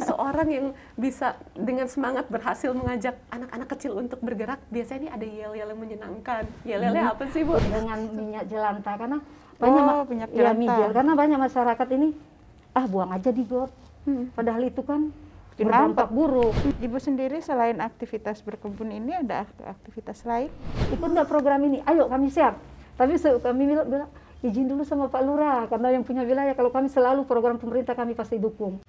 Seorang yang bisa dengan semangat berhasil mengajak anak-anak kecil untuk bergerak, biasanya ini ada yel-yel yang menyenangkan. Yel-yelnya apa sih, Bu? Dengan minyak jelantah, karena banyak minyak ya, jelantah. karena banyak masyarakat ini buang aja di got. Padahal itu kan berdampak buruk. Ibu sendiri selain aktivitas berkebun ini ada aktivitas lain? Ikut nggak program ini? Ayo kami siap. Tapi kami bilang izin dulu sama Pak Lurah, karena yang punya wilayah, kalau kami selalu program pemerintah kami pasti dukung.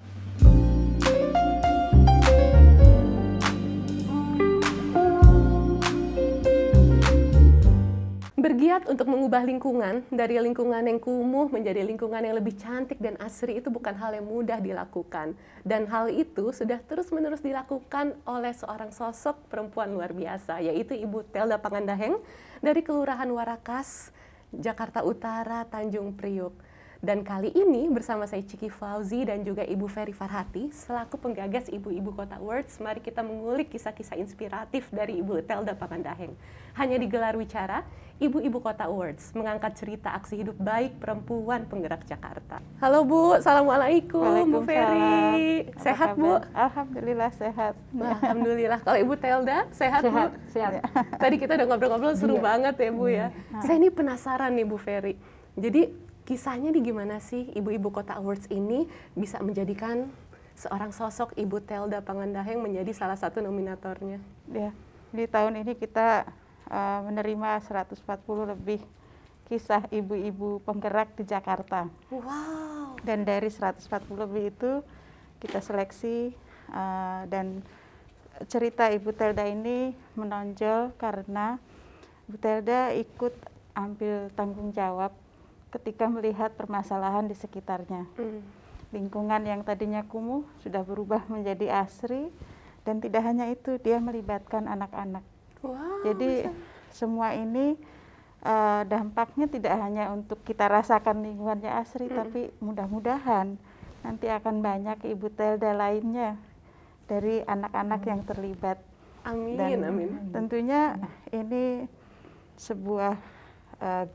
Bergiat untuk mengubah lingkungan dari lingkungan yang kumuh menjadi lingkungan yang lebih cantik dan asri itu bukan hal yang mudah dilakukan. Dan hal itu sudah terus-menerus dilakukan oleh seorang sosok perempuan luar biasa, yaitu Ibu Telda Pangandaheng dari Kelurahan Warakas, Jakarta Utara, Tanjung Priuk. Dan kali ini bersama saya Ciki Fauzi dan juga Ibu Ferry Farhati selaku penggagas Ibu-Ibu Kota Awards, mari kita mengulik kisah-kisah inspiratif dari Ibu Telda Pangandaheng. Hanya di Gelar Wicara, Ibu-Ibu Kota Awards mengangkat cerita aksi hidup baik perempuan penggerak Jakarta. Halo Bu, Assalamualaikum Bu Ferry. Sehat Bu? Alhamdulillah sehat. Alhamdulillah. Kalau Ibu Telda sehat Bu? Sehat. Tadi kita udah ngobrol-ngobrol seru banget ya Bu ya. Saya ini penasaran nih Bu Ferry. Jadi kisahnya nih gimana sih Ibu-Ibu Kota Awards ini bisa menjadikan seorang sosok Ibu Telda Pangandaheng menjadi salah satu nominatornya? Ya, di tahun ini kita menerima 140 lebih kisah ibu-ibu penggerak di Jakarta. Wow. Dan dari 140 lebih itu kita seleksi dan cerita Ibu Telda ini menonjol karena Ibu Telda ikut ambil tanggung jawab ketika melihat permasalahan di sekitarnya. Lingkungan yang tadinya kumuh sudah berubah menjadi asri, dan tidak hanya itu, dia melibatkan anak-anak. Wow. Jadi semua ini dampaknya tidak hanya untuk kita rasakan lingkungannya asri, tapi mudah-mudahan nanti akan banyak Ibu Telda lainnya dari anak-anak yang terlibat. Amin, Dan amin. tentunya ini sebuah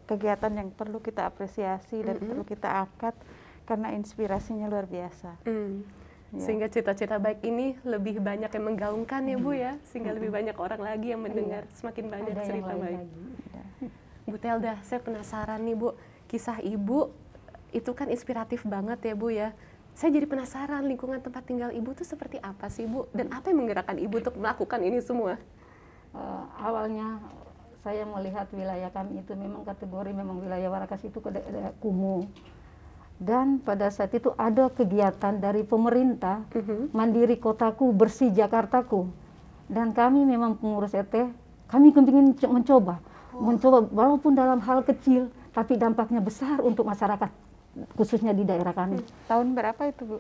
kegiatan yang perlu kita apresiasi dan perlu kita angkat karena inspirasinya luar biasa. Ya. Sehingga cita-cita baik ini lebih banyak yang menggaungkan ya Bu ya, sehingga lebih banyak orang lagi yang mendengar, semakin banyak Ada yang cerita lain baik. lagi. Bu Telda, saya penasaran nih Bu, kisah Ibu itu kan inspiratif banget ya Bu ya. Saya jadi penasaran lingkungan tempat tinggal Ibu tuh seperti apa sih Bu, dan apa yang menggerakkan Ibu untuk melakukan ini semua? Awalnya saya melihat wilayah kami itu memang kategori memang wilayah Warakas itu kumuh. Dan pada saat itu ada kegiatan dari pemerintah, Mandiri Kotaku, Bersih Jakartaku. Dan kami memang pengurus RT, kami ingin mencoba walaupun dalam hal kecil, tapi dampaknya besar untuk masyarakat, khususnya di daerah kami. Tahun berapa itu Bu?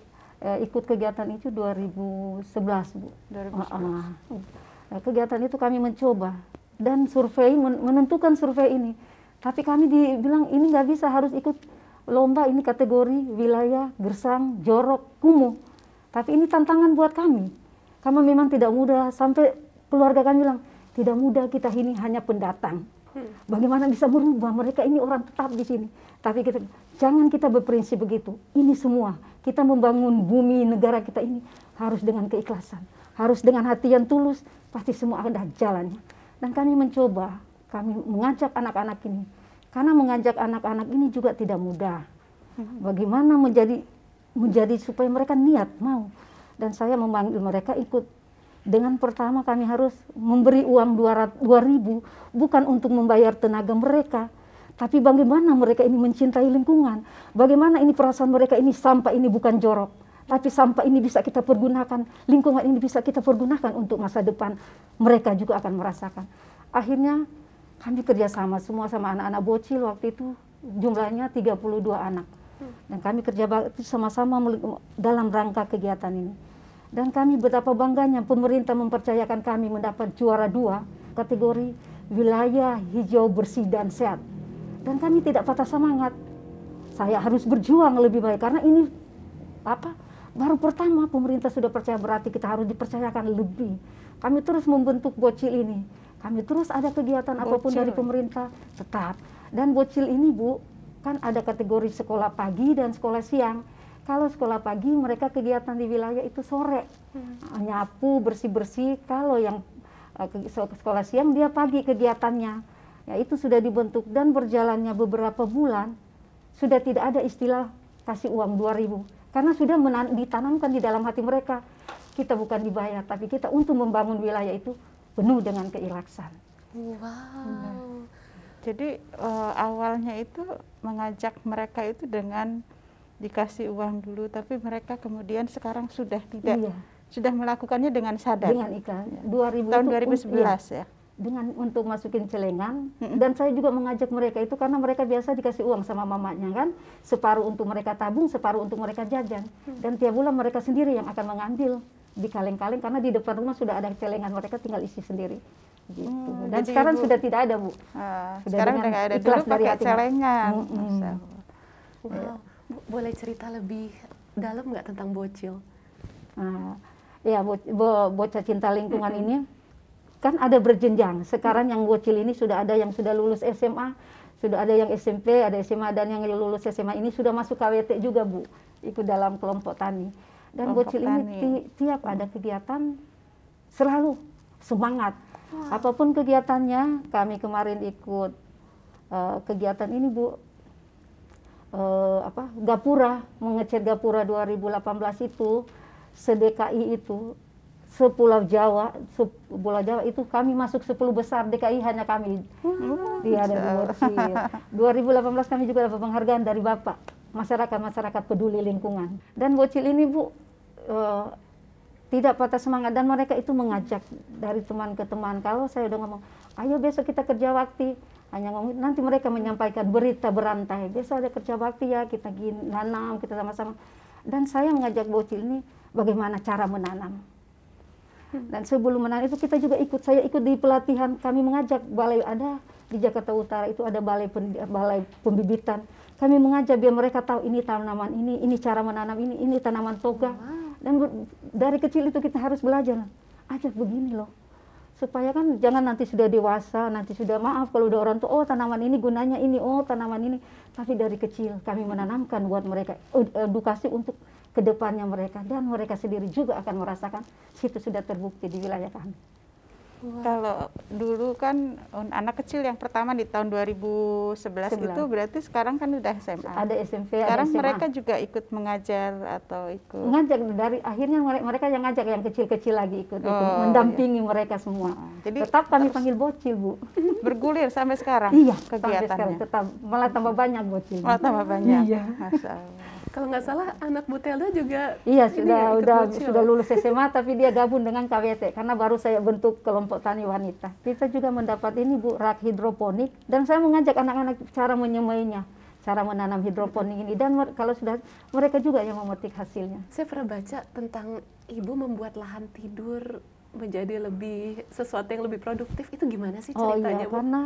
Ikut kegiatan itu 2011 Bu. 2011. Kegiatan itu kami mencoba, dan survei, menentukan survei ini. Tapi kami dibilang ini nggak bisa, harus ikut lomba ini kategori wilayah gersang, jorok, kumuh. Tapi ini tantangan buat kami. Karena memang tidak mudah, sampai keluarga kami bilang, tidak mudah, kita ini hanya pendatang. Bagaimana bisa merubah, mereka ini orang tetap di sini. Tapi jangan kita berprinsip begitu. Ini semua, kita membangun bumi negara kita ini harus dengan keikhlasan. Harus dengan hati yang tulus, pasti semua ada jalannya. Dan kami mencoba, kami mengajak anak-anak ini. Karena mengajak anak-anak ini juga tidak mudah. Bagaimana menjadi supaya mereka niat mau. Dan saya memanggil mereka ikut. Dengan pertama kami harus memberi uang 2.000 bukan untuk membayar tenaga mereka, tapi bagaimana mereka ini mencintai lingkungan. Bagaimana ini perasaan mereka ini, sampah ini bukan jorok, tapi sampah ini bisa kita pergunakan, lingkungan ini bisa kita pergunakan untuk masa depan. Mereka juga akan merasakan. Akhirnya kami kerjasama semua sama anak-anak bocil, waktu itu jumlahnya 32 anak. Dan kami kerja sama-sama dalam rangka kegiatan ini. Dan kami betapa bangganya pemerintah mempercayakan kami mendapat juara 2 kategori wilayah hijau bersih dan sehat. Dan kami tidak patah semangat. Saya harus berjuang lebih baik karena ini baru pertama pemerintah sudah percaya, berarti kita harus dipercayakan lebih. Kami terus membentuk bocil ini. Kami terus ada kegiatan apapun dari pemerintah, tetap. Dan bocil ini Bu, kan ada kategori sekolah pagi dan sekolah siang. Kalau sekolah pagi mereka kegiatan di wilayah itu sore, nyapu, bersih-bersih. Kalau yang sekolah siang dia pagi kegiatannya. Ya itu sudah dibentuk dan berjalannya beberapa bulan sudah tidak ada istilah kasih uang 2.000 karena sudah ditanamkan di dalam hati mereka. Kita bukan dibayar, tapi kita untuk membangun wilayah itu penuh dengan keikhlasan. Wow. Jadi awalnya itu mengajak mereka itu dengan dikasih uang dulu, tapi mereka kemudian sekarang sudah tidak, sudah melakukannya dengan sadar. Dengan ikhlas. 2000 Tahun itu, 2011 ya. Dengan untuk masukin celengan, dan saya juga mengajak mereka itu karena mereka biasa dikasih uang sama mamanya kan, separuh untuk mereka tabung, separuh untuk mereka jajan, dan tiap bulan mereka sendiri yang akan mengambil di kaleng-kaleng karena di depan rumah sudah ada celengan, mereka tinggal isi sendiri gitu. Dan sekarang sudah tidak ada, Bu. Sekarang udah nggak ada, dulu pakai celengan. Wow. Bu, boleh cerita lebih dalam nggak tentang bocil? Ya, bocah cinta lingkungan ini kan ada berjenjang. Sekarang yang bocil ini sudah ada yang sudah lulus SMA, sudah ada yang SMP, ada SMA, dan yang lulus SMA ini sudah masuk KWT juga, Bu, ikut dalam kelompok tani. Dan bocil ini tiap ada kegiatan selalu semangat. Apapun kegiatannya, kami kemarin ikut kegiatan ini, Bu, Gapura, mengecat Gapura 2018 itu, se-DKI itu, Pulau Jawa itu kami masuk 10 besar DKI hanya kami. Dia ada di bocil. 2018 kami juga dapat penghargaan dari Bapak masyarakat peduli lingkungan. Dan bocil ini, Bu, tidak patah semangat, dan mereka itu mengajak dari teman ke teman. Kalau saya udah ngomong, ayo besok kita kerja bakti, hanya ngomong, nanti mereka menyampaikan berita berantai, besok ada kerja bakti ya, kita nanam, kita sama-sama. Dan saya mengajak bocil ini bagaimana cara menanam. Dan sebelum menanam itu kita juga ikut, saya ikut di pelatihan, kami mengajak balai, ada di Jakarta Utara itu ada balai pembibitan. Kami mengajak biar mereka tahu ini tanaman ini cara menanam ini tanaman toga. Dan dari kecil itu kita harus belajar, ajak begini loh. Supaya kan jangan nanti sudah dewasa, nanti sudah maaf kalau udah orang tua, oh tanaman ini gunanya ini, oh tanaman ini. Tapi dari kecil kami menanamkan buat mereka edukasi untuk kedepannya mereka, dan mereka sendiri juga akan merasakan situ sudah terbukti di wilayah kami. Kalau dulu kan anak kecil yang pertama di tahun 2011 itu berarti sekarang kan udah SMA. Ada SMP, sekarang ada SMA. mereka juga ikut mengajar atau ikut? Ngajak, dari akhirnya mereka yang ngajak yang kecil-kecil lagi ikut mendampingi mereka semua. Jadi tetap kami panggil bocil, Bu. Bergulir sampai sekarang. Iya, kegiatannya. Sampai sekarang tetap malah tambah banyak bocil. Malah tambah banyak. Iya. Masya Allah. Kalau nggak salah anak Bu Telda juga sudah lulus SMA, tapi dia gabung dengan KWT karena baru saya bentuk kelompok tani wanita. Kita juga mendapat ini, Bu, rak hidroponik, dan saya mengajak anak-anak cara menyemainya, cara menanam hidroponik ini, dan kalau sudah mereka juga yang memetik hasilnya. Saya pernah baca tentang Ibu membuat lahan tidur menjadi sesuatu yang lebih produktif. Itu gimana sih ceritanya, Bu? Karena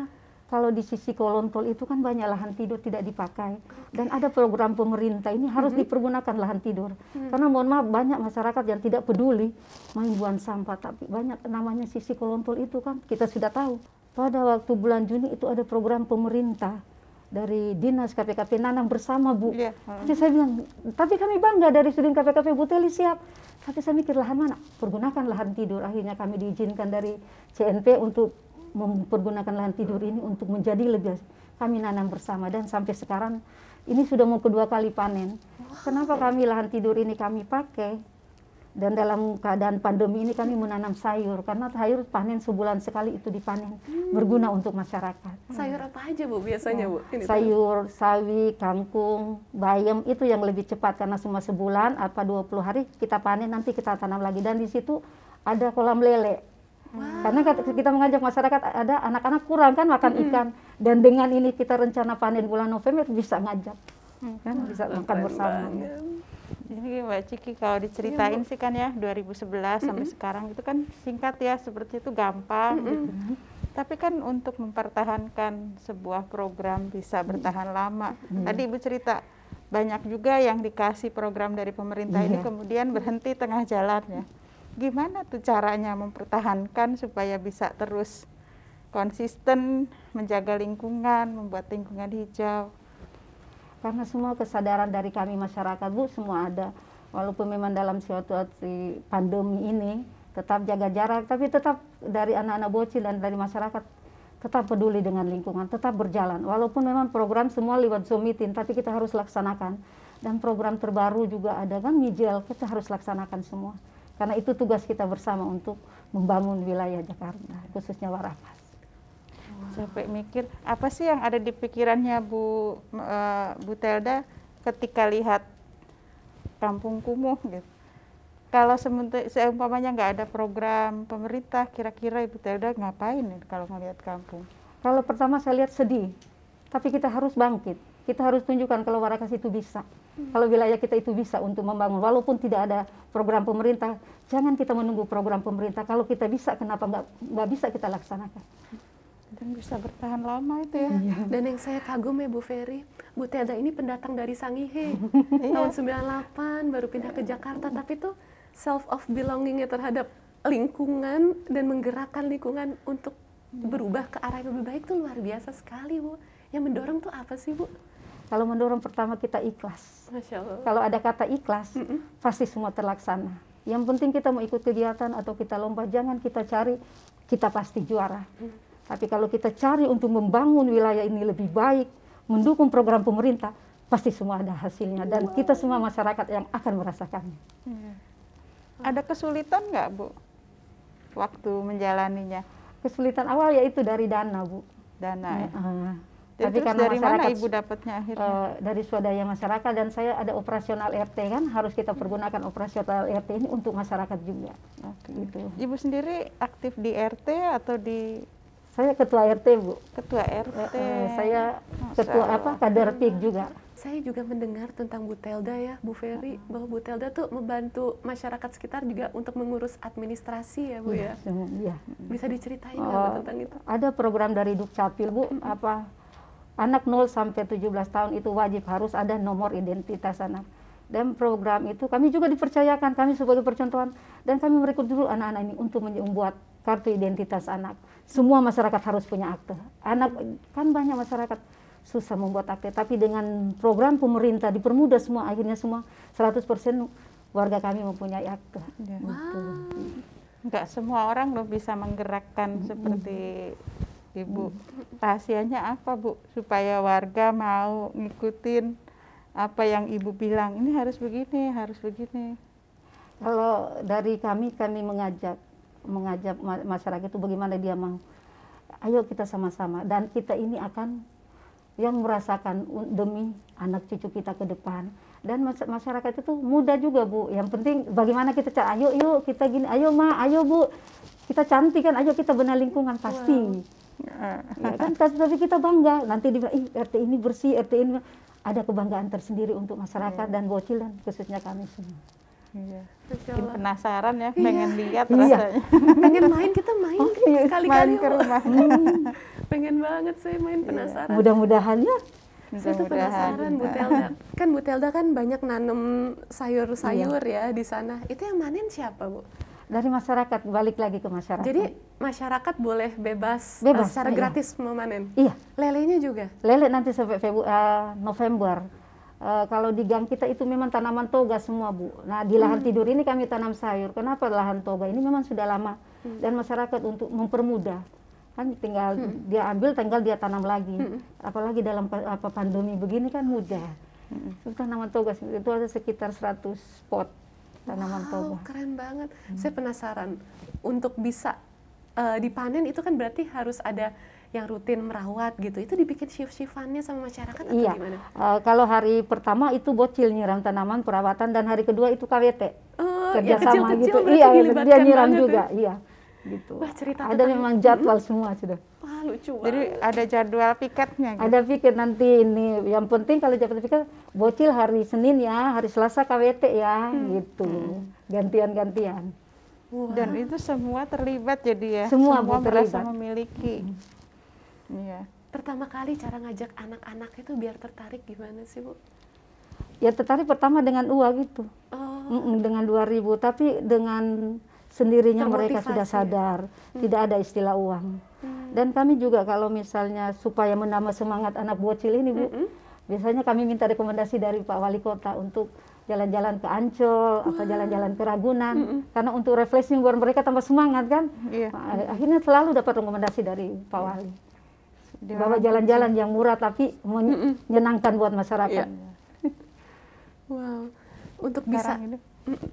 kalau di sisi Kolontol itu kan banyak lahan tidur tidak dipakai, dan ada program pemerintah ini harus dipergunakan lahan tidur. Karena mohon maaf banyak masyarakat yang tidak peduli main buang sampah, tapi banyak namanya sisi Kolontol itu kan kita sudah tahu. Pada waktu bulan Juni itu ada program pemerintah dari Dinas KPKP nanam bersama, Bu. Jadi saya bilang, tapi kami bangga dari Sudin KPKP, Bu Teli siap. Tapi saya mikir lahan mana? Pergunakan lahan tidur. Akhirnya kami diizinkan dari CNP untuk mempergunakan lahan tidur ini untuk menjadi lebih, kami nanam bersama, dan sampai sekarang ini sudah mau kedua kali panen. Kenapa kami lahan tidur ini kami pakai? Dan dalam keadaan pandemi ini kami menanam sayur, karena sayur panen sebulan sekali itu dipanen, berguna untuk masyarakat. Sayur apa aja, Bu, biasanya, Bu? Sayur, sawi, kangkung, bayam, itu yang lebih cepat karena semua sebulan, 20 hari kita panen, nanti kita tanam lagi. Dan di situ ada kolam lele. Karena kita mengajak masyarakat, ada anak-anak kurang kan makan ikan, dan dengan ini kita rencana panen bulan November bisa ngajak, kan bisa makan bersama. Jadi Mbak Ciki kalau diceritain sih kan ya 2011 sampai sekarang itu kan singkat ya, seperti itu gampang gitu. Tapi kan untuk mempertahankan sebuah program bisa bertahan lama. Tadi Ibu cerita banyak juga yang dikasih program dari pemerintah ini kemudian berhenti tengah jalan ya. Gimana tuh caranya mempertahankan supaya bisa terus konsisten menjaga lingkungan, membuat lingkungan hijau? Karena semua kesadaran dari kami masyarakat, Bu, semua ada. Walaupun memang dalam situasi pandemi ini, tetap jaga jarak, tapi tetap dari anak-anak bocil dan dari masyarakat tetap peduli dengan lingkungan, tetap berjalan. Walaupun memang program semua lewat Zoom meeting, tapi kita harus laksanakan. Dan program terbaru juga ada kan, Mijel, kita harus laksanakan semua. Karena itu tugas kita bersama untuk membangun wilayah Jakarta, khususnya Warakas. Sampai mikir, apa sih yang ada di pikirannya Bu Telda ketika lihat kampung kumuh gitu? Kalau seumpamanya nggak ada program pemerintah, kira-kira Ibu Telda ngapain nih kalau ngelihat kampung? Kalau pertama saya lihat sedih, tapi kita harus bangkit. Kita harus tunjukkan kalau Warakas itu bisa. Kalau wilayah kita itu bisa untuk membangun, walaupun tidak ada program pemerintah, jangan kita menunggu program pemerintah. Kalau kita bisa, kenapa nggak bisa kita laksanakan? Dan bisa bertahan lama itu ya. Dan yang saya kagum ya Bu Ferry, Bu Telda ini pendatang dari Sangihe. Tahun 98 baru pindah ke Jakarta, tapi tuh self of belongingnya terhadap lingkungan dan menggerakkan lingkungan untuk berubah ke arah yang lebih baik tuh luar biasa sekali, Bu. Yang mendorong tuh apa sih, Bu? Kalau mendorong pertama kita ikhlas. Masya Allah. Kalau ada kata ikhlas, pasti semua terlaksana. Yang penting kita mau ikut kegiatan atau kita lomba, jangan kita cari kita pasti juara. Tapi kalau kita cari untuk membangun wilayah ini lebih baik, mendukung program pemerintah, pasti semua ada hasilnya. Dan kita semua masyarakat yang akan merasakannya. Ada kesulitan nggak, Bu, waktu menjalaninya? Kesulitan awal yaitu dari dana, Bu. Dana ya? Tapi terus karena dari mana masyarakat, Ibu dapatnya akhirnya? dari swadaya masyarakat, dan saya ada operasional RT kan, harus kita pergunakan operasional RT ini untuk masyarakat juga. Gitu. Ibu sendiri aktif di RT atau di Saya ketua RT, Bu. ketua RT? Saya Masya ketua Allah. kader PIK juga. Saya juga mendengar tentang Bu Telda ya, Bu Ferry, bahwa Bu Telda tuh membantu masyarakat sekitar juga untuk mengurus administrasi ya, Bu ya. Iya. Bisa diceritain nggak Bu tentang itu? Ada program dari Dukcapil, Bu, anak 0 sampai 17 tahun itu wajib harus ada nomor identitas anak. Dan program itu kami juga dipercayakan, kami sebagai percontohan, dan kami merekrut dulu anak-anak ini untuk membuat kartu identitas anak. Semua masyarakat harus punya akte. Anak kan banyak masyarakat susah membuat akte, tapi dengan program pemerintah dipermudah semua, akhirnya semua 100% warga kami mempunyai akte. Ya. Wow. Nggak semua orang loh bisa menggerakkan seperti Ibu. Rahasianya apa, Bu, supaya warga mau ngikutin apa yang Ibu bilang, ini harus begini, harus begini? Kalau dari kami mengajak masyarakat itu bagaimana dia mau. Ayo kita sama-sama, dan kita ini akan yang merasakan demi anak cucu kita ke depan. Dan masyarakat itu mudah juga, Bu. Yang penting bagaimana kita cari, ayo yuk kita gini, ayo Ma, ayo Bu, kita cantik kan, ayo kita benar lingkungan, pasti. Ya kan, tapi kita bangga, nanti dibilang, RT ini bersih, RT ini, ada kebanggaan tersendiri untuk masyarakat dan bocil dan khususnya kami semua. Iya. Masya Bikin Allah. penasaran ya, pengen lihat Iya. rasanya. Pengen main, kita main sekali-kali. Main ke Bu. rumah. Pengen banget saya main, penasaran. Mudah-mudahan ya. Saya tuh penasaran Bu Telda. Kan Bu Telda kan banyak nanam sayur-sayur ya di sana. Itu yang manen siapa, Bu? Dari masyarakat, balik lagi ke masyarakat. Jadi masyarakat boleh bebas, Bebas, secara iya. gratis memanen. Iya, Lelenya juga. lele nanti sampai November. Kalau di gang kita itu memang tanaman toga semua, Bu. Nah, di lahan tidur ini kami tanam sayur. Kenapa lahan toga? Ini memang sudah lama. Dan masyarakat untuk mempermudah. Kan tinggal dia ambil, tinggal dia tanam lagi. Apalagi dalam pandemi begini kan mudah. Itu tanaman toga, itu ada sekitar 100 pot tanaman toga. Wow, keren banget. Saya penasaran. Untuk bisa dipanen itu kan berarti harus ada yang rutin merawat gitu. Itu dibikin shift-shiftannya sama masyarakat atau Iya. gimana? Kalau hari pertama itu bocil nyiram tanaman perawatan, dan hari kedua itu KWT. Oh, yang Kerjasama kecil-kecil gitu. berarti Iya, dilibatkan dia nyiram banget juga. ya? Iya. Gitu. Wah, cerita Ada tentang- memang jadwal semua sudah. Wah, lucu Jadi banget. ada jadwal piketnya gitu. Ada pikir nanti ini, yang penting kalau jadwal pikir bocil hari Senin ya, hari Selasa KWT ya, gitu. Gantian-gantian. Wah. Dan itu semua terlibat jadi ya. Semua, Bu, merasa terlibat. memiliki. Iya. Pertama kali cara ngajak anak-anak itu biar tertarik gimana sih, Bu? Ya tertarik pertama dengan uang gitu. Oh, Dengan 2.000, tapi dengan sendirinya mereka Termotivasi sudah ya? sadar, tidak ada istilah uang. Dan kami juga kalau misalnya supaya menambah semangat anak bocil ini, Bu, Biasanya kami minta rekomendasi dari Pak Wali Kota untuk jalan-jalan ke Ancol atau jalan-jalan ke Ragunan, karena untuk refreshing buat mereka tambah semangat kan. Akhirnya selalu dapat rekomendasi dari Pak Wali. Bawa jalan-jalan yang murah tapi menyenangkan buat masyarakat. Wow, untuk bisa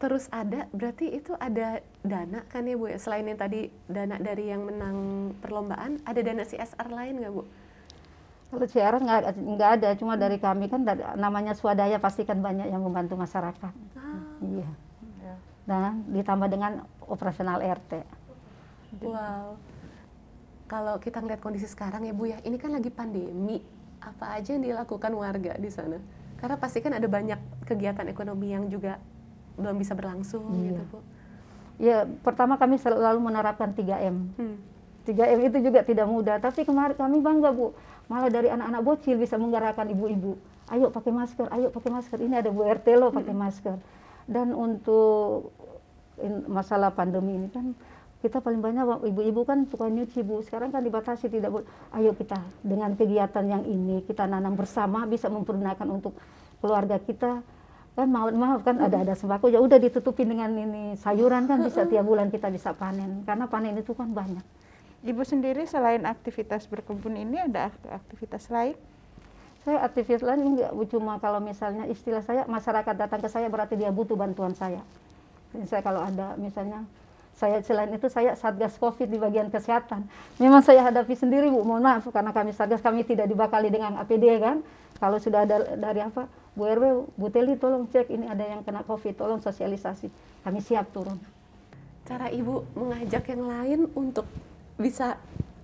terus ada, berarti itu ada dana kan ya Bu ya? Selain yang tadi dana dari yang menang perlombaan, ada dana CSR lain nggak Bu? Kalau CSR nggak ada, cuma dari kami kan namanya swadaya pasti kan banyak yang membantu masyarakat. Iya. Dan ditambah dengan operasional RT. Wow. Kalau kita ngeliat kondisi sekarang ya Bu ya, ini kan lagi pandemi, apa aja yang dilakukan warga di sana? Karena pasti kan ada banyak kegiatan ekonomi yang juga belum bisa berlangsung gitu Bu. Ya, pertama kami selalu menerapkan 3M. 3M itu juga tidak mudah, tapi kemarin kami bangga Bu. Malah dari anak-anak bocil bisa menggerakkan ibu-ibu. Ayo pakai masker, ayo pakai masker. Ini ada Bu RT loh pakai masker. Dan untuk masalah pandemi ini kan kita paling banyak ibu-ibu kan suka nyuci Bu. Sekarang kan dibatasi tidak boleh. Ayo kita dengan kegiatan yang ini kita nanam bersama bisa mempergunakan untuk keluarga kita. Kan maaf kan ada sembako ya udah ditutupin dengan ini sayuran kan bisa tiap bulan kita bisa panen karena panen itu kan banyak. Ibu sendiri selain aktivitas berkebun ini ada aktivitas lain? Saya aktivitas lain enggak, cuma kalau misalnya istilah saya masyarakat datang ke saya berarti dia butuh bantuan saya. Saya kalau ada misalnya saya selain itu saya Satgas Covid di bagian kesehatan. Memang saya hadapi sendiri Bu, mohon maaf karena kami Satgas kami tidak dibekali dengan APD kan. Kalau sudah ada dari apa Bu RW, Bu Teli tolong cek ini ada yang kena Covid, tolong sosialisasi. Kami siap turun. Cara Ibu mengajak yang lain untuk bisa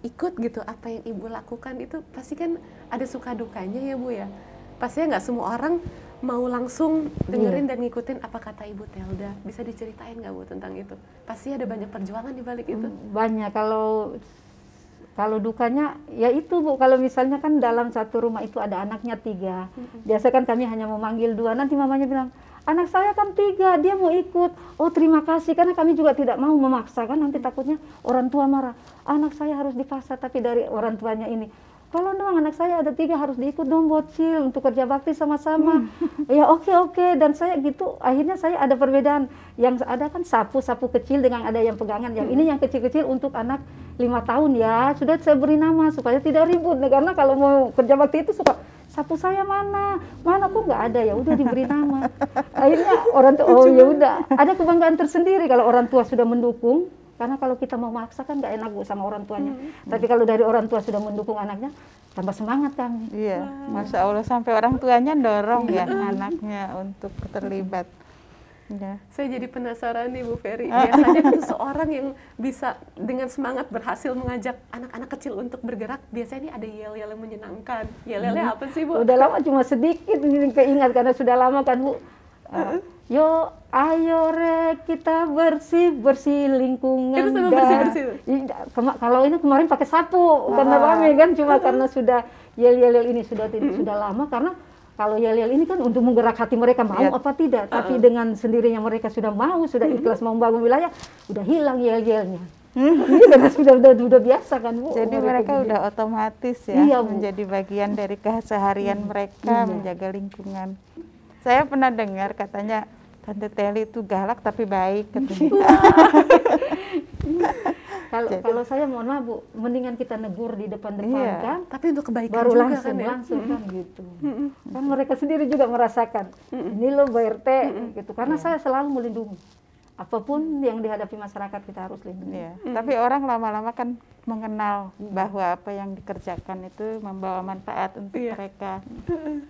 ikut gitu apa yang Ibu lakukan itu pasti kan ada suka dukanya ya Bu ya. Pastinya nggak semua orang mau langsung dengerin dan ngikutin apa kata Ibu Telda. Bisa diceritain nggak Bu tentang itu? Pasti ada banyak perjuangan di balik itu. Banyak, kalau dukanya ya itu Bu, kalau misalnya kan dalam satu rumah itu ada anaknya 3. Biasa kan kami hanya memanggil 2, nanti mamanya bilang, anak saya kan 3, dia mau ikut. Oh terima kasih, karena kami juga tidak mau memaksa kan, nanti takutnya orang tua marah. Anak saya harus dipaksa, tapi dari orang tuanya ini, kalau dong anak saya ada 3 harus diikut dong bocil untuk kerja bakti sama-sama. Ya oke. Dan saya gitu, akhirnya saya ada perbedaan. Yang ada kan sapu kecil dengan ada yang pegangan. Yang ini yang kecil-kecil untuk anak 5 tahun ya. Sudah saya beri nama supaya tidak ribut. Karena kalau mau kerja bakti itu suka sapu saya mana kok nggak ada, ya udah diberi nama. Akhirnya orang tua oh ya udah ada kebanggaan tersendiri kalau orang tua sudah mendukung. Karena kalau kita mau maksa kan nggak enak Bu sama orang tuanya. Tapi kalau dari orang tua sudah mendukung anaknya, tambah semangat kami. Iya, Masya Allah sampai orang tuanya dorong ya anaknya untuk terlibat. Ya. Saya jadi penasaran nih Bu Ferry. Biasanya kan seseorang yang bisa dengan semangat berhasil mengajak anak-anak kecil untuk bergerak, biasanya ini ada yel-yel yang menyenangkan. Yel-yelnya apa sih Bu? Udah lama cuma sedikit keingat karena sudah lama kan Bu. Yo, ayo re kita bersih lingkungan. Itu sama bersih. Kalau ini kemarin pakai sapu karena rame kan, cuma karena sudah yel-yel ini sudah lama karena kalau yel-yel ini kan untuk menggerak hati mereka mau apa tidak, tapi dengan sendirinya mereka sudah mau, sudah ikhlas mau membangun wilayah, udah hilang yel-yelnya. Ini karena sudah biasa kan Bu. Jadi mereka udah otomatis ya menjadi bagian dari keseharian mereka menjaga lingkungan. Saya pernah dengar katanya Tante Teli itu galak tapi baik katanya. Kalau saya mohon maaf Bu, mendingan kita negur di depan-depan kan. Tapi untuk kebaikan baru juga langsung kan gitu. Kan mereka sendiri juga merasakan. Ini loh Bu RT gitu. Karena saya selalu melindungi. Apapun yang dihadapi masyarakat kita harus lindungi. Tapi orang lama-lama kan mengenal bahwa apa yang dikerjakan itu membawa manfaat untuk mereka.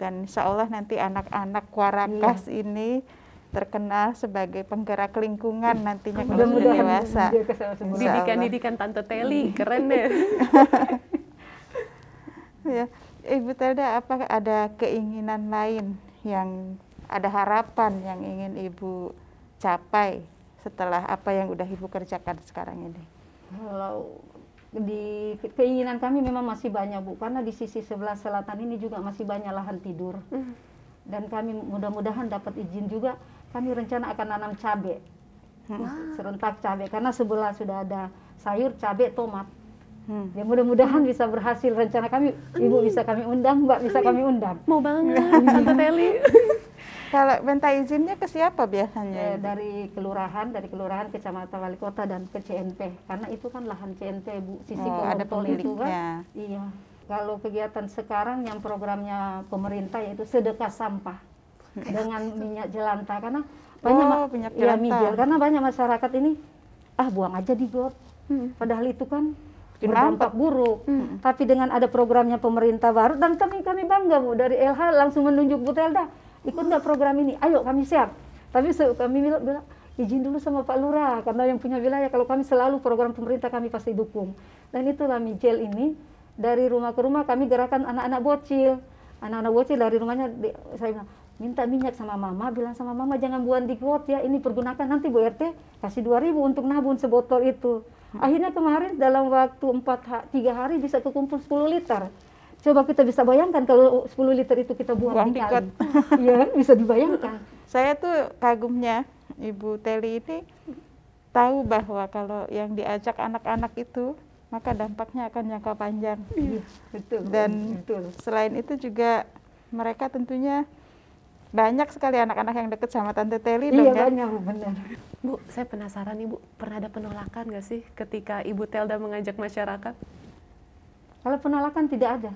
Dan insya Allah nanti anak-anak Warakas ini terkenal sebagai penggerak lingkungan nantinya kalau sudah dewasa. Didikan Tante Teli, keren deh. Ya, Ibu Telda, apa ada keinginan lain yang ada harapan yang ingin Ibu capai setelah apa yang udah Ibu kerjakan sekarang ini? Kalau di keinginan kami memang masih banyak Bu, karena di sisi sebelah selatan ini juga masih banyak lahan tidur. Dan kami mudah-mudahan dapat izin juga, kami rencana akan nanam cabai. Serentak cabai, karena sebelah sudah ada sayur, cabai, tomat. Ya mudah-mudahan bisa berhasil rencana kami. Ibu bisa kami undang, Mbak bisa kami undang. Mau banget, Tante Teli. Kalau minta izinnya ke siapa biasanya? Dari kelurahan, kecamatan, wali kota, dan ke CNP. Karena itu kan lahan CNP, Bu. Sisi ada kolong tol itu kan. pemiliknya. Iya. Kalau kegiatan sekarang yang programnya pemerintah yaitu sedekah sampah dengan minyak jelantah, karena banyak minyak ya, jelantah. karena banyak masyarakat ini buang aja di got. Padahal itu kan berdampak buruk. Tapi dengan ada programnya pemerintah baru, dan kami bangga, Bu, dari LH langsung menunjuk Bu Telda, ikut nggak program ini? Ayo, kami siap. Tapi kami bilang izin dulu sama Pak Lurah, karena yang punya wilayah, kalau kami selalu program pemerintah kami pasti dukung. Dan itu kami gel ini dari rumah ke rumah kami gerakan anak-anak bocil. Anak-anak bocil dari rumahnya saya bilang, minta minyak sama mama, bilang sama mama jangan buang di got ya, ini pergunakan nanti Bu RT kasih 2.000 untuk nabung sebotol itu. Akhirnya kemarin dalam waktu 3 hari bisa kekumpul 10 liter. Coba kita bisa bayangkan kalau 10 liter itu kita buang di kali. Iya, bisa dibayangkan. Saya tuh kagumnya Ibu Teli ini tahu bahwa kalau yang diajak anak-anak itu maka dampaknya akan jangka panjang. Iya, betul. Dan betul. Selain itu juga mereka tentunya banyak sekali anak-anak yang deket sama Tante Teli dong Iya, ya? banyak, Bu, benar. Bu, saya penasaran nih Bu, pernah ada penolakan nggak sih ketika Ibu Telda mengajak masyarakat? Kalau penolakan tidak ada.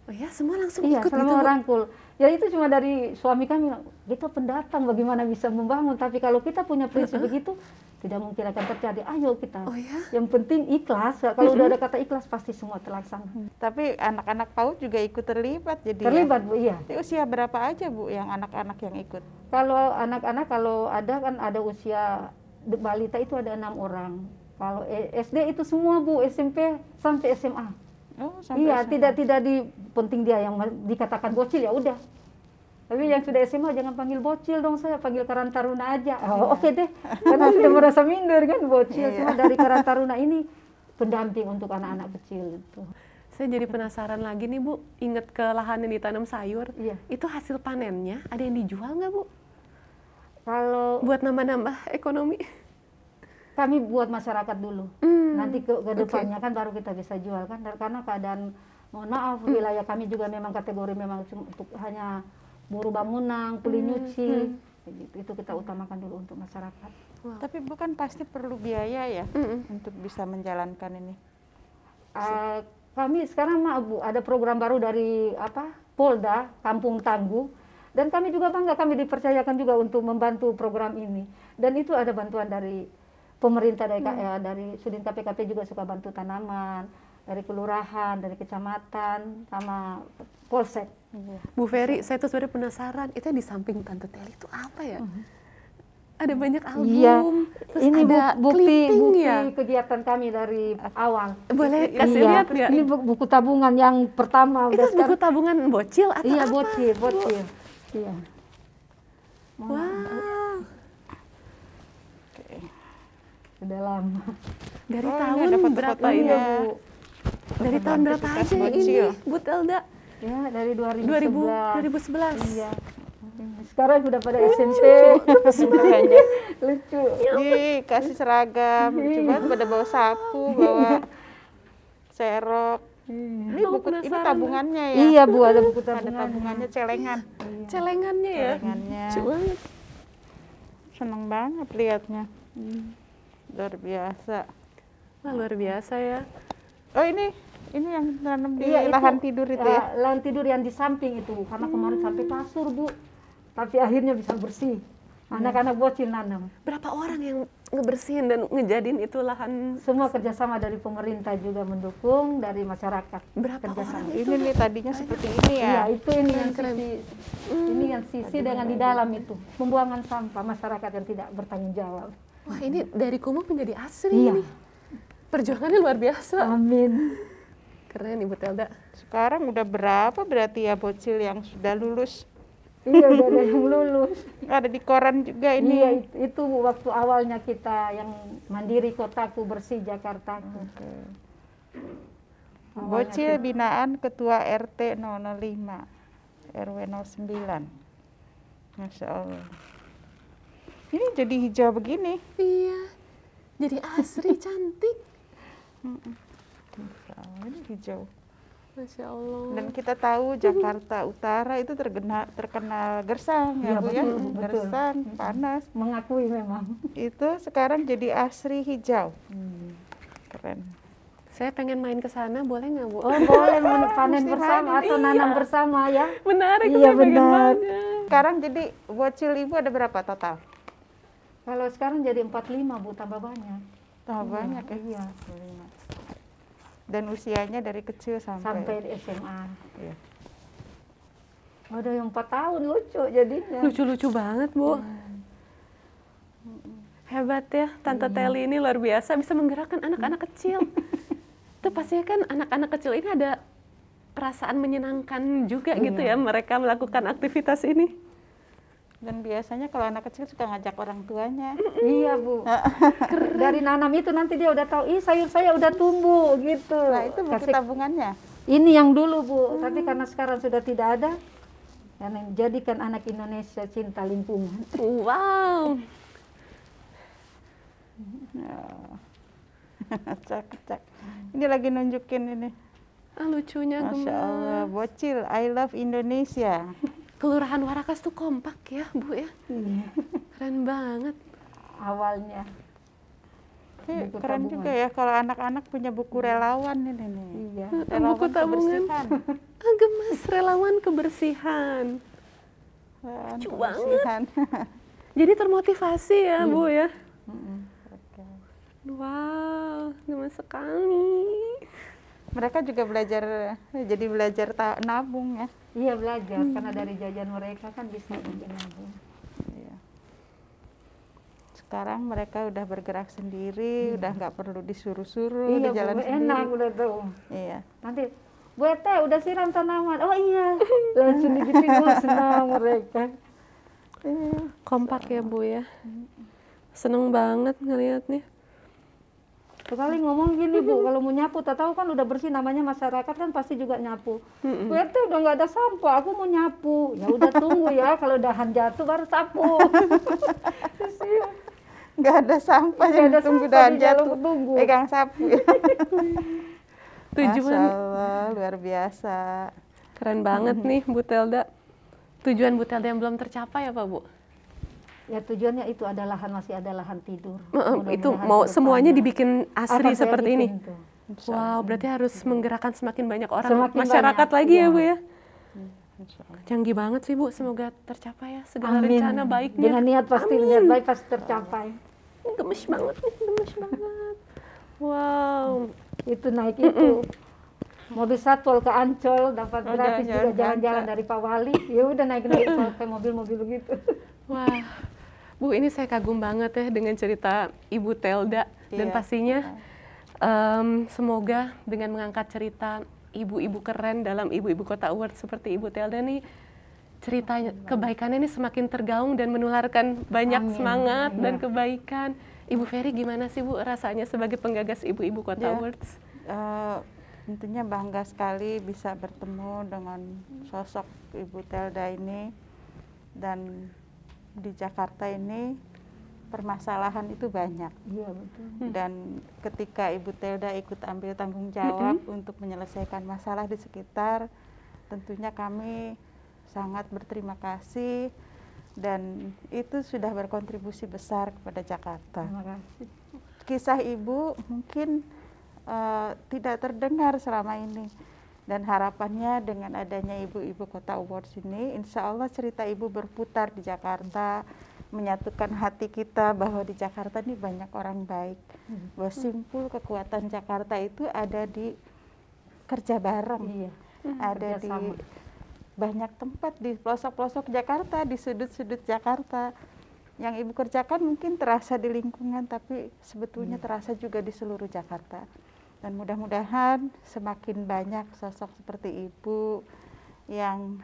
Oh ya, semua langsung Iya, ikut gitu, selama Bu? merangkul. Ya itu cuma dari suami kami, kita pendatang bagaimana bisa membangun. Tapi kalau kita punya prinsip begitu, tidak mungkin akan terjadi. Ayo kita. Oh ya? Yang penting ikhlas. Kalau udah ada kata ikhlas, pasti semua terlaksana. Tapi anak-anak PAUD juga ikut terlibat jadi Terlibat, Bu, iya. Di usia berapa aja Bu yang anak-anak yang ikut? Kalau anak-anak, kalau ada kan ada usia balita itu ada 6 orang. Kalau SD itu semua, Bu, SMP sampai SMA. Oh, sampai Iya, SMA. tidak penting dia yang dikatakan bocil ya udah. Tapi yang sudah SMA jangan panggil bocil dong, saya panggil Karang Taruna aja. Oh, oke deh. Karena sudah merasa minder kan bocil. Iya. Cuma dari Karang Taruna ini pendamping untuk anak-anak kecil itu. Saya jadi penasaran lagi nih Bu, inget ke lahan yang ditanam sayur. Iya. Itu hasil panennya ada yang dijual nggak Bu? Kalau Buat nambah-nambah ekonomi? kami buat masyarakat dulu. Nanti ke depannya kan baru kita bisa jual kan. Karena keadaan, mohon maaf, wilayah kami juga memang kategori memang untuk hanya buruh bangunan, kuli nyuci. Itu kita utamakan dulu untuk masyarakat. Wow. Tapi bukan pasti perlu biaya ya untuk bisa menjalankan ini. Kami sekarang Bu, ada program baru dari Polda Kampung Tangguh, dan kami juga bangga kami dipercayakan juga untuk membantu program ini. Dan itu ada bantuan dari pemerintah, dari Sudin KPKP juga suka bantu tanaman, dari kelurahan, dari kecamatan, sama polsek. Bu Ferry, saya tuh sebenarnya penasaran, itu yang di samping Tante Teli itu apa ya? Ada banyak album, Iya, terus ini ada bukti clipping ya? kegiatan kami dari awal. Boleh kasih Iya, lihat nggak? ini buku tabungan yang pertama. Itu buku tabungan bocil atau Iya, apa? bocil. Iya. Wow, Sudah lama. dari Oh, ini tahun ada berapa foto-fotonya. ini? Iya, Bu. Dari tahun berapa Aktivitas aja ini, bocil. Bu Telda? Ya, dari 2011. Iya. Sekarang sudah pada SMP. Makanya Lucu. dikasih seragam, coba pada bawa sapu, bawa serok. Ini Aku buku, ini penasaran. tabungannya ya? Iya, Bu, ada buku Ada tabungan. tabungannya, celengan. Celengannya ya? Celengannya. Lucu banget. Seneng banget liatnya. Luar biasa. Wah, luar biasa ya. Oh ini yang tanam di Iya, itu, lahan tidur itu ya? Lahan tidur yang di samping itu, Bu. Karena kemarin sampai kasur, Bu. Tapi akhirnya bisa bersih. Anak-anak bocil nanam. Berapa orang yang ngebersihin dan ngejadiin itu lahan? Semua kerjasama dari pemerintah juga mendukung, dari masyarakat. Berapa kerjasama. orang? Ini nih tadinya seperti ini Iya, ya? itu ini yang Keren. sisi, ini yang sisi dengan di dalam itu pembuangan sampah masyarakat yang tidak bertanggung jawab. Wah, ini dari kumuh menjadi asri Iya. ini. Perjuangannya luar biasa. Amin. Keren Ibu Telda. Sekarang udah berapa berarti ya bocil yang sudah lulus? Iya, udah ada yang lulus. Ada di koran juga ini. Iya, itu waktu awalnya kita yang mandiri kotaku bersih Jakartaku. Bocil binaan Ketua RT 005 RW 09. Masya Allah. Ini jadi hijau begini. Iya. Jadi asri cantik. Ini hijau. Masya Allah. Dan kita tahu Jakarta Utara itu terkenal gersang ya Iya, Bu ya, betul. gersang, panas. Mengakui memang. Itu sekarang jadi asri hijau. Keren. Saya pengen main ke sana, boleh nggak Bu? Oh boleh panen Mesti bersama panen, atau iya. nanam bersama ya. Menarik, Iya, saya pengen benar. banget. Sekarang jadi bocil Ibu ada berapa total? Kalau sekarang jadi 45 Bu, tambah banyak. Tambah banyak ya? Iya. 25. Dan usianya dari kecil Sampai di SMA. Iya. Ada yang 4 tahun, lucu jadinya. Lucu-lucu banget Bu. Hebat ya, Tante Teli ini luar biasa bisa menggerakkan anak-anak kecil. Itu pastinya kan anak-anak kecil ini ada perasaan menyenangkan juga gitu ya mereka melakukan aktivitas ini. Dan biasanya kalau anak kecil suka ngajak orang tuanya. Iya Bu. Dari nanam itu nanti dia udah tahu, ih sayur saya udah tumbuh gitu. Nah itu buku Kasih- tabungannya. Ini yang dulu Bu, tapi karena sekarang sudah tidak ada, karena jadikan anak Indonesia cinta lingkungan. Wow. Cak. Ini lagi nunjukin ini. Ah, lucunya Masya gemes. Allah, bocil, I love Indonesia. Kelurahan Warakas tuh kompak ya Bu ya. Keren banget. Awalnya. Ini Buku keren tabungan. juga ya kalau anak-anak punya buku relawan ini nih. Iya. Buku tabungan. kebersihan. Ah, gemes, relawan kebersihan. Relawan Lucu kebersihan. Jadi termotivasi ya Bu ya. Oke. Wow, gemes sekali. Mereka juga belajar, jadi belajar nabung ya. Iya belajar, karena dari jajan mereka kan bisa bikin nabung. Iya. Sekarang mereka udah bergerak sendiri, udah nggak perlu disuruh-suruh, Iya udah Bu, jalan enak sendiri. udah tuh. Iya. Nanti, Bu Ete udah siram tanaman. Oh iya, langsung digituin, wah senang mereka. Kompak ya Bu ya. Seneng banget ngeliatnya. Sekali ngomong gini Bu, kalau mau nyapu, tak tahu kan udah bersih, namanya masyarakat kan pasti juga nyapu. Bu Ete udah nggak ada sampah, aku mau nyapu. Ya udah tunggu ya, kalau dahan jatuh baru sapu. Nggak ada sampah, Nggak yang ada tunggu sampah dan di jalan jatuh, tunggu. pegang sapu. Tujuan Masya Allah, luar biasa. keren banget nih Bu Telda. Tujuan Bu Telda yang belum tercapai apa Bu? Ya tujuannya itu ada lahan, masih ada lahan tidur. Itu Mudah-mudahan mau ke semuanya depannya. dibikin asri Akan saya seperti ini. bikin tuh. Wow, berarti harus menggerakkan semakin banyak orang, Semakin masyarakat banyak, lagi ya iya. Bu ya. Masya Allah. Canggih banget sih Bu, semoga tercapai ya segala Amin. rencana baiknya. Dengan niat pasti, Amin. niat baik pasti tercapai. Gemes banget nih, gemes banget. Wow. Itu naik itu. Mobil satpol ke Ancol dapat Oh, gratis jalan-jalan juga jalan-jalan ke- dari Pak Wali. Ya udah naik pakai mobil-mobil begitu. Wah, Bu ini saya kagum banget ya dengan cerita Ibu Telda dan Iya. pastinya semoga dengan mengangkat cerita ibu-ibu keren dalam Ibu-Ibu Kota Award seperti Ibu Telda nih, cerita kebaikannya ini semakin tergaung dan menularkan banyak Amin. semangat dan Iya. kebaikan. Ibu Ferry gimana sih Bu rasanya sebagai penggagas Ibu-Ibu Kota Ya. Awards? Tentunya bangga sekali bisa bertemu dengan sosok Ibu Telda ini. Dan di Jakarta ini permasalahan itu banyak. Iya betul. Dan ketika Ibu Telda ikut ambil tanggung jawab untuk menyelesaikan masalah di sekitar, tentunya kami sangat berterima kasih dan itu sudah berkontribusi besar kepada Jakarta. Terima kasih. Kisah Ibu mungkin tidak terdengar selama ini, dan harapannya dengan adanya Ibu-Ibu Kota Awards ini, insya Allah cerita Ibu berputar di Jakarta, menyatukan hati kita bahwa di Jakarta ini banyak orang baik, bahwa simpul kekuatan Jakarta itu ada di kerja bareng, Iya. ada di kerjasama. banyak tempat di pelosok-pelosok Jakarta, di sudut-sudut Jakarta. Yang Ibu kerjakan mungkin terasa di lingkungan, tapi sebetulnya terasa juga di seluruh Jakarta. Dan mudah-mudahan semakin banyak sosok seperti Ibu yang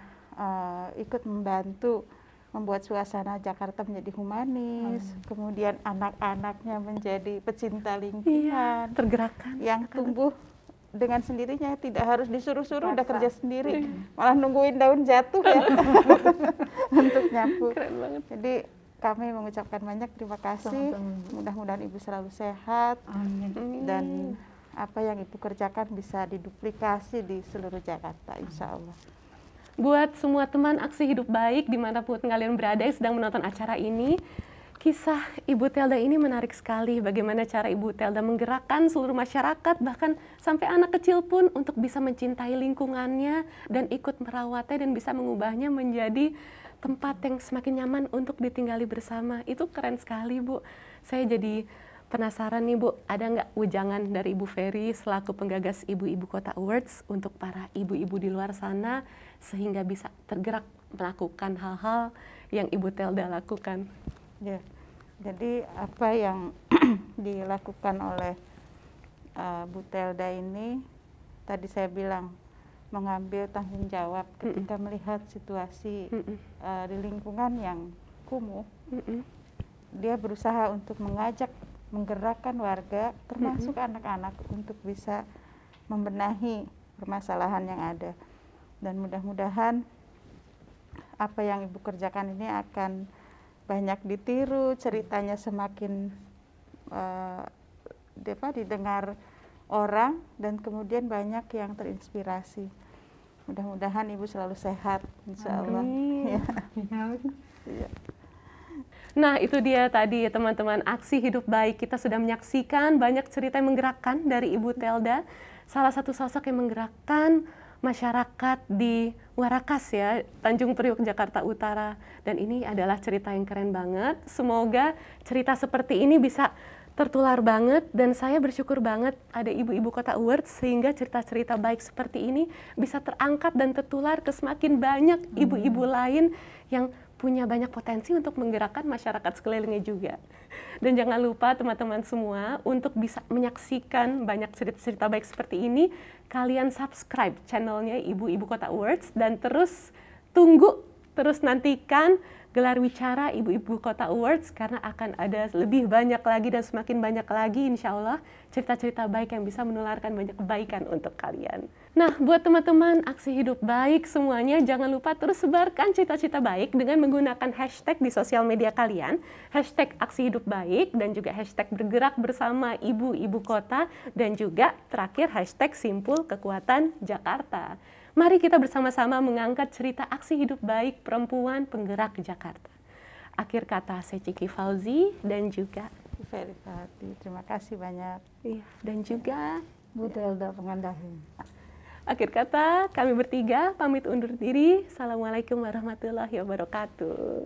ikut membantu membuat suasana Jakarta menjadi humanis, kemudian anak-anaknya menjadi pecinta lingkungan, Tergerakkan. yang tumbuh dengan sendirinya, tidak harus disuruh-suruh, udah Rasa. kerja sendiri, malah nungguin daun jatuh ya untuk nyapu. Keren banget. Jadi kami mengucapkan banyak terima kasih. Sama-sama. Mudah-mudahan Ibu selalu sehat Amin. dan apa yang Ibu kerjakan bisa diduplikasi di seluruh Jakarta, insya Allah. Buat semua teman Aksi Hidup Baik dimanapun kalian berada yang sedang menonton acara ini, kisah Ibu Telda ini menarik sekali. Bagaimana cara Ibu Telda menggerakkan seluruh masyarakat, bahkan sampai anak kecil pun untuk bisa mencintai lingkungannya dan ikut merawatnya dan bisa mengubahnya menjadi tempat yang semakin nyaman untuk ditinggali bersama. Itu keren sekali, Bu. Saya jadi penasaran nih, Bu, ada nggak ujangan dari Ibu Ferry selaku penggagas Ibu-Ibu Kota Awards untuk para ibu-ibu di luar sana sehingga bisa tergerak melakukan hal-hal yang Ibu Telda lakukan? Ya, jadi apa yang dilakukan oleh Bu Telda ini, tadi saya bilang mengambil tanggung jawab ketika melihat situasi di lingkungan yang kumuh. Dia berusaha untuk menggerakkan warga, termasuk anak-anak, untuk bisa membenahi permasalahan yang ada. Dan mudah-mudahan apa yang Ibu kerjakan ini akan banyak ditiru, ceritanya semakin didengar orang, dan kemudian banyak yang terinspirasi. Mudah-mudahan Ibu selalu sehat, insya Allah. Ya. Nah, itu dia tadi teman-teman Aksi Hidup Baik. Kita sudah menyaksikan banyak cerita yang menggerakkan dari Ibu Telda. Salah satu sosok yang menggerakkan masyarakat di Warakas ya, Tanjung Priok, Jakarta Utara. Dan ini adalah cerita yang keren banget. Semoga cerita seperti ini bisa tertular banget, dan saya bersyukur banget ada Ibu-Ibu Kota Awards sehingga cerita-cerita baik seperti ini bisa terangkat dan tertular ke semakin banyak ibu-ibu lain yang punya banyak potensi untuk menggerakkan masyarakat sekelilingnya juga. Dan jangan lupa teman-teman semua untuk bisa menyaksikan banyak cerita-cerita baik seperti ini, kalian subscribe channelnya Ibu-Ibu Kota Awards dan terus nantikan gelar wicara Ibu-Ibu Kota Awards, karena akan ada lebih banyak lagi dan semakin banyak lagi insya Allah cerita-cerita baik yang bisa menularkan banyak kebaikan untuk kalian. Nah, buat teman-teman Aksi Hidup Baik semuanya, jangan lupa terus sebarkan cerita-cerita baik dengan menggunakan hashtag di sosial media kalian, hashtag Aksi Hidup Baik, dan juga hashtag bergerak bersama Ibu-Ibu Kota, dan juga terakhir hashtag Simpul Kekuatan Jakarta. Mari kita bersama-sama mengangkat cerita Aksi Hidup Baik Perempuan Penggerak Jakarta. Akhir kata saya Ciki Fauzi dan juga Ferry Fahati. Terima kasih banyak. Iya, dan juga Bu Telda Pengandahin. akhir kata kami bertiga pamit undur diri. Assalamualaikum warahmatullahi wabarakatuh.